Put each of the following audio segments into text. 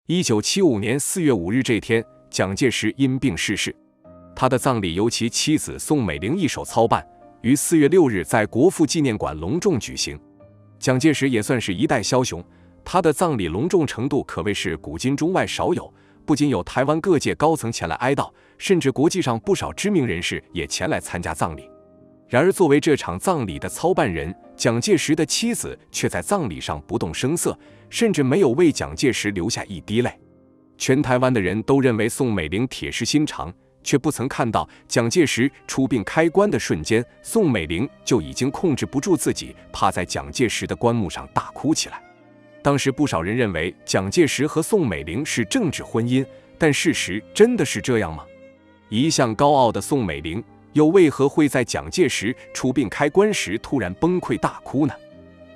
1975年4月5日这天，蒋介石因病逝世。他的葬礼由其妻子宋美龄一手操办，于4月6日在国父纪念馆隆重举行。蒋介石也算是一代枭雄，他的葬礼隆重程度可谓是古今中外少有，不仅有台湾各界高层前来哀悼，甚至国际上不少知名人士也前来参加葬礼。然而作为这场葬礼的操办人，蒋介石的妻子却在葬礼上不动声色，甚至没有为蒋介石流下一滴泪。全台湾的人都认为宋美龄铁石心肠，却不曾看到蒋介石出殡开棺的瞬间，宋美龄就已经控制不住自己，趴在蒋介石的棺木上大哭起来。当时不少人认为蒋介石和宋美龄是政治婚姻，但事实真的是这样吗？一向高傲的宋美龄又为何会在蒋介石出殡开棺时突然崩溃大哭呢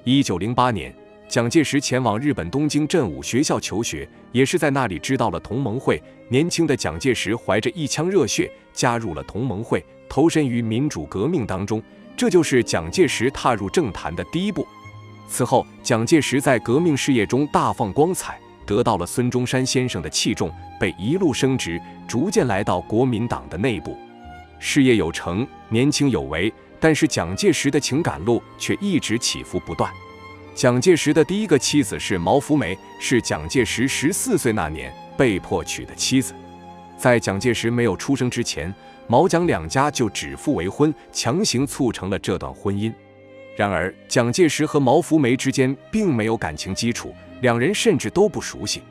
？1908年，蒋介石前往日本东京振武学校求学，也是在那里知道了同盟会。年轻的蒋介石怀着一腔热血加入了同盟会，投身于民主革命当中，这就是蒋介石踏入政坛的第一步。此后，蒋介石在革命事业中大放光彩，得到了孙中山先生的器重，被一路升职，逐渐来到国民党的内部。事业有成，年轻有为，但是蒋介石的情感路却一直起伏不断。蒋介石的第一个妻子是毛福梅，是蒋介石14岁那年被迫娶的妻子。在蒋介石没有出生之前，毛蒋两家就指腹为婚，强行促成了这段婚姻。然而，蒋介石和毛福梅之间并没有感情基础，两人甚至都不熟悉。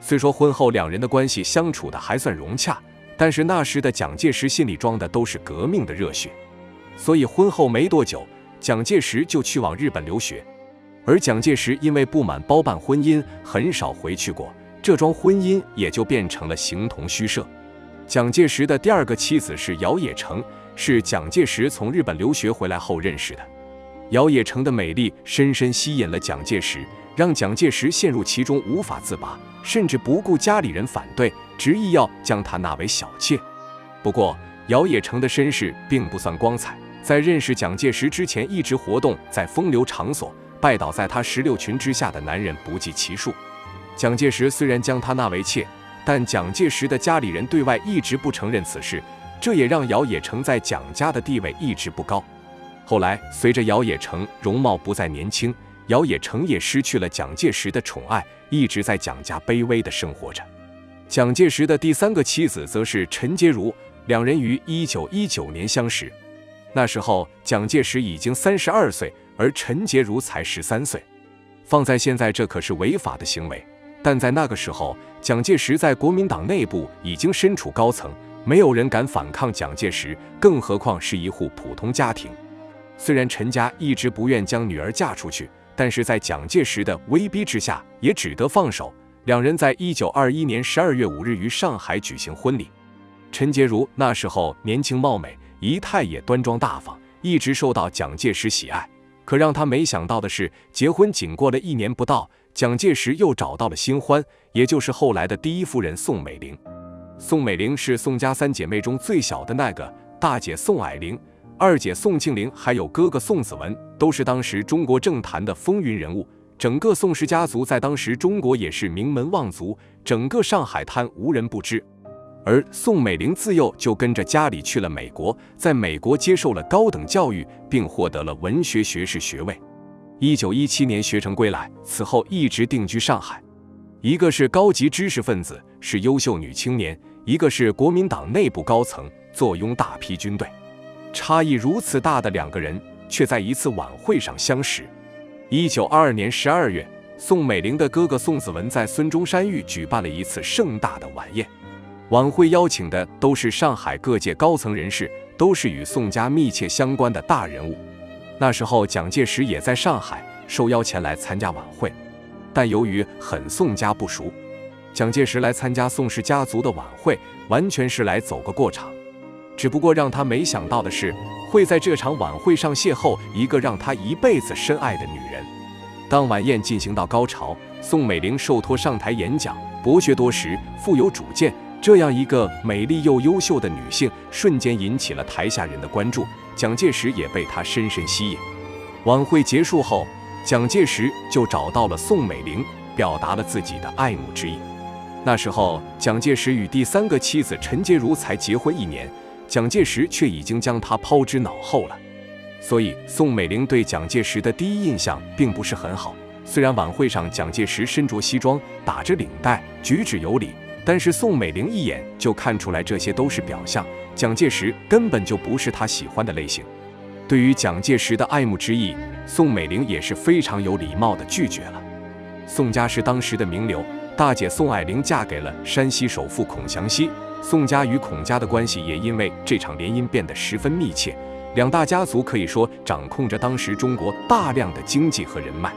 虽说婚后两人的关系相处的还算融洽，但是那时的蒋介石心里装的都是革命的热血，所以婚后没多久，蒋介石就去往日本留学。而蒋介石因为不满包办婚姻，很少回去过，这桩婚姻也就变成了形同虚设。蒋介石的第二个妻子是姚冶诚，是蒋介石从日本留学回来后认识的。姚冶诚的美丽深深吸引了蒋介石，让蒋介石陷入其中无法自拔，甚至不顾家里人反对，执意要将她纳为小妾。不过，姚冶诚的身世并不算光彩，在认识蒋介石之前，一直活动在风流场所，拜倒在他16群之下的男人不计其数。蒋介石虽然将她纳为妾，但蒋介石的家里人对外一直不承认此事，这也让姚冶诚在蒋家的地位一直不高。后来，随着姚冶诚容貌不再年轻，姚冶诚也失去了蒋介石的宠爱，一直在蒋家卑微地生活着。蒋介石的第三个妻子则是陈洁如，两人于1919年相识。那时候，蒋介石已经32岁，而陈洁如才13岁。放在现在，这可是违法的行为，但在那个时候，蒋介石在国民党内部已经身处高层，没有人敢反抗蒋介石，更何况是一户普通家庭。虽然陈家一直不愿将女儿嫁出去，但是在蒋介石的威逼之下，也只得放手。两人在1921年12月5日于上海举行婚礼。陈洁如那时候年轻貌美，仪态也端庄大方，一直受到蒋介石喜爱。可让他没想到的是，结婚仅过了1年不到，蒋介石又找到了新欢，也就是后来的第一夫人宋美龄。宋美龄是宋家3姐妹中最小的那个，大姐宋霭龄，二姐宋庆龄，还有哥哥宋子文，都是当时中国政坛的风云人物。整个宋氏家族在当时中国也是名门望族，整个上海滩无人不知。而宋美龄自幼就跟着家里去了美国，在美国接受了高等教育，并获得了文学学士学位。1917年学成归来，此后一直定居上海。一个是高级知识分子，是优秀女青年；一个是国民党内部高层，坐拥大批军队。差异如此大的两个人，却在一次晚会上相识。1922年12月，宋美龄的哥哥宋子文在孙中山寓举办了一次盛大的晚宴。晚会邀请的都是上海各界高层人士，都是与宋家密切相关的大人物。那时候蒋介石也在上海，受邀前来参加晚会，但由于很宋家不熟，蒋介石来参加宋氏家族的晚会，完全是来走个过场。只不过让他没想到的是，会在这场晚会上邂逅一个让他一辈子深爱的女人。当晚宴进行到高潮，宋美龄受托上台演讲，博学多识，富有主见，这样一个美丽又优秀的女性，瞬间引起了台下人的关注，蒋介石也被她深深吸引。晚会结束后，蒋介石就找到了宋美龄，表达了自己的爱慕之意。那时候，蒋介石与第3个妻子陈洁如才结婚1年，蒋介石却已经将她抛之脑后了。所以，宋美龄对蒋介石的第一印象并不是很好。虽然晚会上蒋介石身着西装，打着领带，举止有礼，但是宋美龄一眼就看出来这些都是表象，蒋介石根本就不是她喜欢的类型。对于蒋介石的爱慕之意，宋美龄也是非常有礼貌地拒绝了。宋家是当时的名流，大姐宋霭龄嫁给了山西首富孔祥熙，宋家与孔家的关系也因为这场联姻变得十分密切，两大家族可以说掌控着当时中国大量的经济和人脉。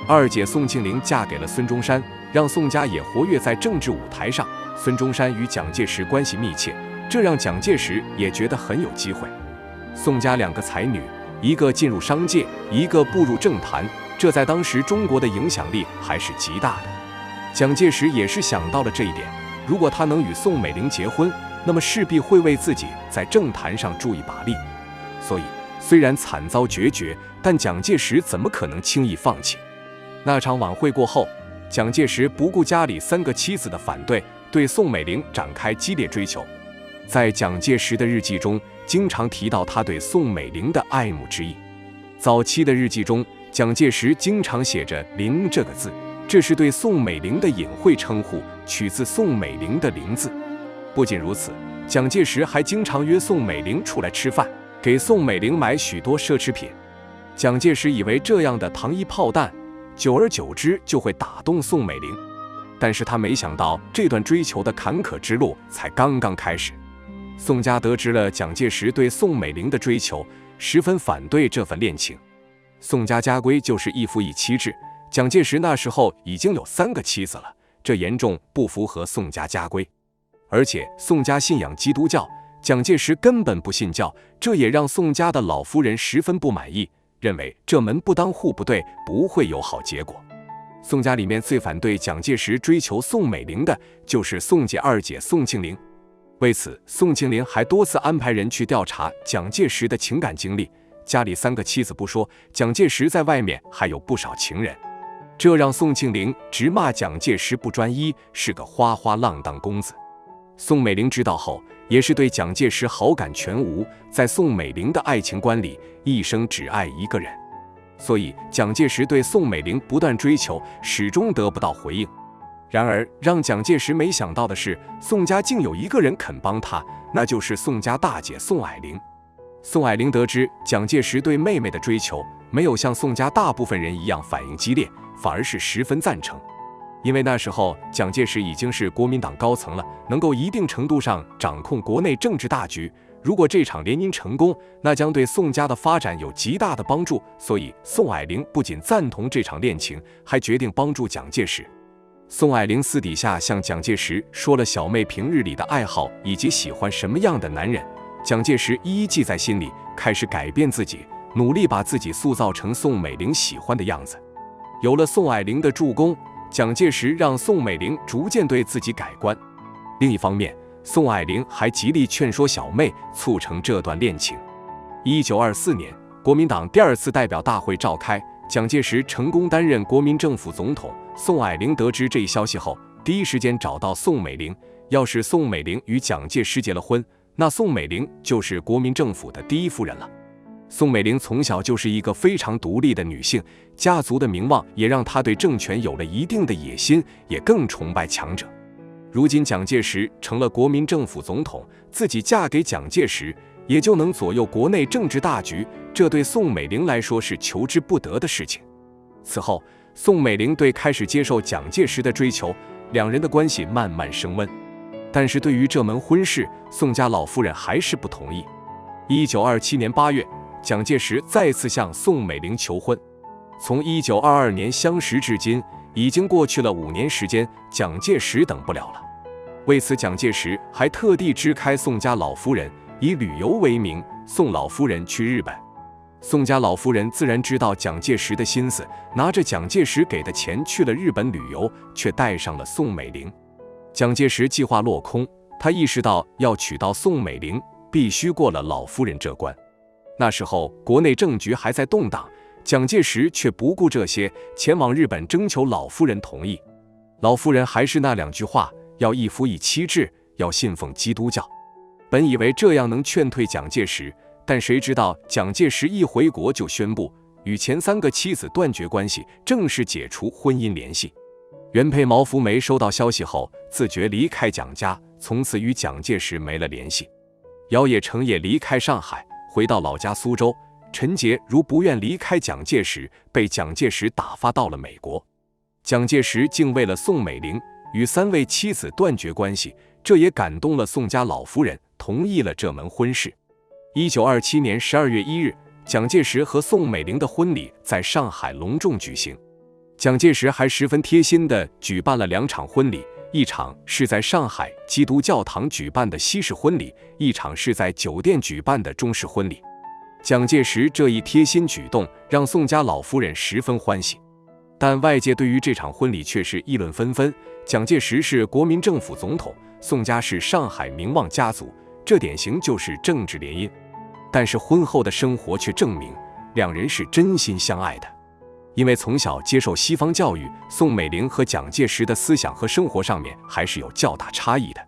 二姐宋庆龄嫁给了孙中山，让宋家也活跃在政治舞台上。孙中山与蒋介石关系密切，这让蒋介石也觉得很有机会。宋家2个才女，一个进入商界，一个步入政坛，这在当时中国的影响力还是极大的。蒋介石也是想到了这一点，如果他能与宋美龄结婚，那么势必会为自己在政坛上助一把力。所以，虽然惨遭决绝，但蒋介石怎么可能轻易放弃？那场晚会过后，蒋介石不顾家里3个妻子的反对，对宋美龄展开激烈追求。在蒋介石的日记中，经常提到他对宋美龄的爱慕之意。早期的日记中，蒋介石经常写着“龄”这个字，这是对宋美龄的隐晦称呼，取自宋美龄的“龄”字。不仅如此，蒋介石还经常约宋美龄出来吃饭，给宋美龄买许多奢侈品。蒋介石以为这样的糖衣炮弹，久而久之就会打动宋美龄，但是他没想到这段追求的坎坷之路才刚刚开始。宋家得知了蒋介石对宋美龄的追求，十分反对这份恋情。宋家家规就是一夫一妻制，蒋介石那时候已经有3个妻子了，这严重不符合宋家家规。而且宋家信仰基督教，蒋介石根本不信教，这也让宋家的老夫人十分不满意，认为这门不当户不对，不会有好结果。宋家里面最反对蒋介石追求宋美龄的就是宋姐二姐宋庆龄。为此，宋庆龄还多次安排人去调查蒋介石的情感经历，家里3个妻子不说，蒋介石在外面还有不少情人，这让宋庆龄直骂蒋介石不专一，是个花花浪荡公子。宋美龄知道后，也是对蒋介石好感全无，在宋美龄的爱情观里，一生只爱一个人。所以蒋介石对宋美龄不断追求，始终得不到回应。然而让蒋介石没想到的是，宋家竟有一个人肯帮他，那就是宋家大姐宋霭龄。宋霭龄得知蒋介石对妹妹的追求，没有像宋家大部分人一样反应激烈，反而是十分赞成。因为那时候蒋介石已经是国民党高层了，能够一定程度上掌控国内政治大局，如果这场联姻成功，那将对宋家的发展有极大的帮助。所以宋霭龄不仅赞同这场恋情，还决定帮助蒋介石。宋霭龄私底下向蒋介石说了小妹平日里的爱好以及喜欢什么样的男人，蒋介石一一记在心里，开始改变自己，努力把自己塑造成宋美龄喜欢的样子。有了宋霭龄的助攻，蒋介石让宋美龄逐渐对自己改观。另一方面，宋霭龄还极力劝说小妹，促成这段恋情。1924年，国民党第2次代表大会召开，蒋介石成功担任国民政府总统。宋霭龄得知这一消息后，第一时间找到宋美龄，要是宋美龄与蒋介石结了婚，那宋美龄就是国民政府的第1夫人了。宋美龄从小就是一个非常独立的女性，家族的名望也让她对政权有了一定的野心，也更崇拜强者。如今蒋介石成了国民政府总统，自己嫁给蒋介石，也就能左右国内政治大局，这对宋美龄来说是求之不得的事情。此后，宋美龄对开始接受蒋介石的追求，两人的关系慢慢升温。但是对于这门婚事，宋家老夫人还是不同意。1927年8月，蒋介石再次向宋美龄求婚。从1922年相识至今，已经过去了5年时间，蒋介石等不了了。为此，蒋介石还特地支开宋家老夫人，以旅游为名送老夫人去日本。宋家老夫人自然知道蒋介石的心思，拿着蒋介石给的钱去了日本旅游，却带上了宋美龄。蒋介石计划落空，他意识到要娶到宋美龄，必须过了老夫人这关。那时候国内政局还在动荡，蒋介石却不顾这些，前往日本征求老夫人同意。老夫人还是那2句话，要一夫一妻制，要信奉基督教。本以为这样能劝退蒋介石，但谁知道蒋介石一回国就宣布与前3个妻子断绝关系，正式解除婚姻联系。原配毛福梅收到消息后，自觉离开蒋家，从此与蒋介石没了联系。姚也成也离开上海，回到老家苏州。陈杰如不愿离开蒋介石，被蒋介石打发到了美国。蒋介石竟为了宋美龄与3位妻子断绝关系，这也感动了宋家老夫人，同意了这门婚事。1927年12月1日，蒋介石和宋美龄的婚礼在上海隆重举行。蒋介石还十分贴心地举办了2场婚礼，一场是在上海基督教堂举办的西式婚礼，一场是在酒店举办的中式婚礼。蒋介石这一贴心举动让宋家老夫人十分欢喜，但外界对于这场婚礼却是议论纷纷。蒋介石是国民政府总统，宋家是上海名望家族，这典型就是政治联姻。但是婚后的生活却证明两人是真心相爱的。因为从小接受西方教育，宋美龄和蒋介石的思想和生活上面还是有较大差异的。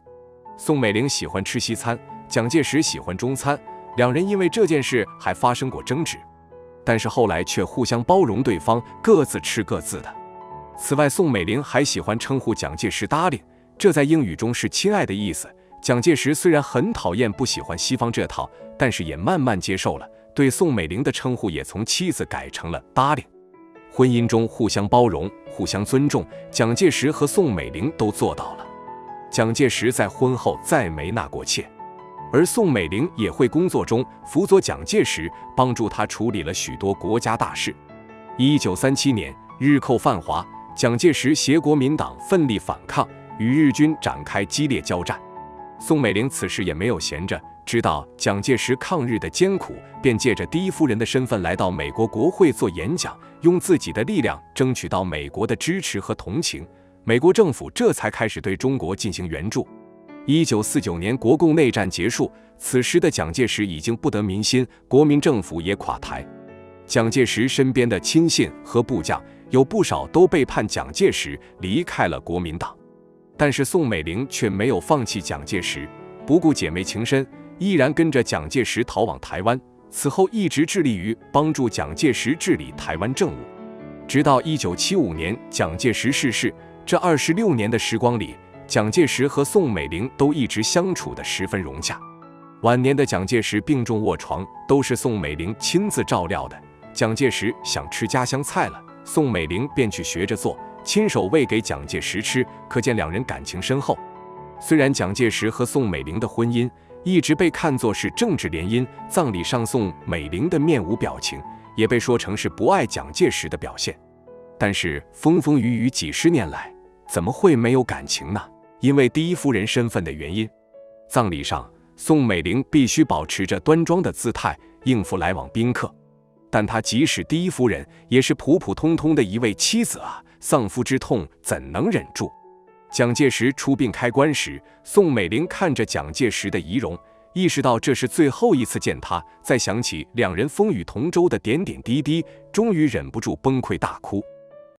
宋美龄喜欢吃西餐，蒋介石喜欢中餐，两人因为这件事还发生过争执，但是后来却互相包容对方，各自吃各自的。此外，宋美龄还喜欢称呼蒋介石 darling， 这在英语中是亲爱的意思。蒋介石虽然很讨厌不喜欢西方这套，但是也慢慢接受了，对宋美龄的称呼也从妻子改成了 darling。婚姻中互相包容，互相尊重，蒋介石和宋美龄都做到了。蒋介石在婚后再没纳过妾，而宋美龄也会工作中辅佐蒋介石，帮助他处理了许多国家大事。1937年，日寇犯华，蒋介石携国民党奋力反抗，与日军展开激烈交战。宋美龄此时也没有闲着，知道蒋介石抗日的艰苦，便借着第一夫人的身份来到美国国会做演讲，用自己的力量争取到美国的支持和同情。美国政府这才开始对中国进行援助。1949年国共内战结束，此时的蒋介石已经不得民心，国民政府也垮台。蒋介石身边的亲信和部将有不少都背叛蒋介石，离开了国民党。但是宋美龄却没有放弃蒋介石，不顾姐妹情深，依然跟着蒋介石逃往台湾。此后一直致力于帮助蒋介石治理台湾政务，直到1975年蒋介石逝世。这26年的时光里，蒋介石和宋美龄都一直相处得十分融洽。晚年的蒋介石病重卧床，都是宋美龄亲自照料的。蒋介石想吃家乡菜了，宋美龄便去学着做，亲手喂给蒋介石吃，可见两人感情深厚。虽然蒋介石和宋美龄的婚姻一直被看作是政治联姻，葬礼上宋美龄的面无表情，也被说成是不爱蒋介石的表现。但是风风雨雨几十年来，怎么会没有感情呢？因为第一夫人身份的原因，葬礼上宋美龄必须保持着端庄的姿态，应付来往宾客。但她即使第一夫人，也是普普通通的一位妻子啊，丧夫之痛怎能忍住？蒋介石出殡开棺时，宋美龄看着蒋介石的遗容，意识到这是最后一次见他，再想起两人风雨同舟的点点滴滴，终于忍不住崩溃大哭。